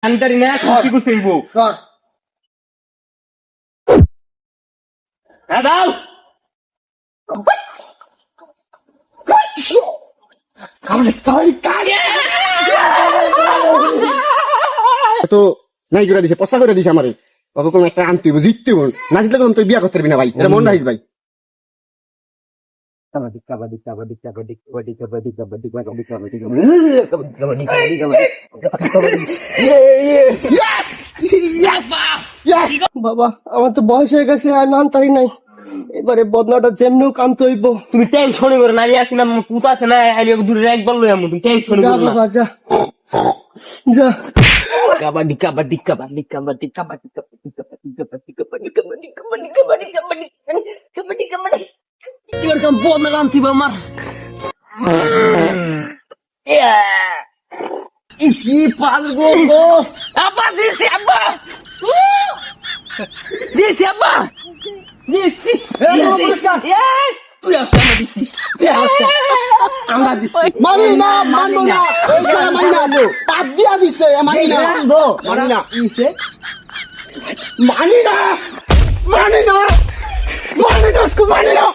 আন্তারি না কি করতে দিব কর হ্যাঁ দাও তো নাই করে দিছে পচা করে দিছে আমারে বাবা কোন একটা আনতে হইব জিততে হইব না জিতলে কোন তুই বিয়া করতে পারবি না ভাই এটা মন রাখিস ভাই কাবাডি কাবাডি কাবাডি কাবাডি কাবাডি কাবাডি কাবাডি কাবাডি কাবাডি বাবা আমার তো বয়স হয়ে গেছে আর নাম তাই নাই এবারে বদনাটা যেমনিও কামতে হইব তুমি টেনশন করে না আসি না পুত আছে না আমি দূরে একবার লই আমু তুমি টেনশন যা করো না বাবা যা যা কাবাডি কাবাডি কাবাডি কাবাডি কাবাডি কাবাডি কাবাডি কাবাডি কাবাডি কাবাডি কাবাডি কাবাডি কাবাডি কাবাডি কাবাডি এরকম বদনা গান থিবা আমার ইসি পালগো গো আব্বা দিছি আব্বা দিছি আব্বা দিছি তুই আসা দিছি আমরা দিছি মানি না মানবো না ওইটা মানি না পাপ দিয়া দিছে মানি না মানি না ইসে মানি না মানি না মানি না মানি না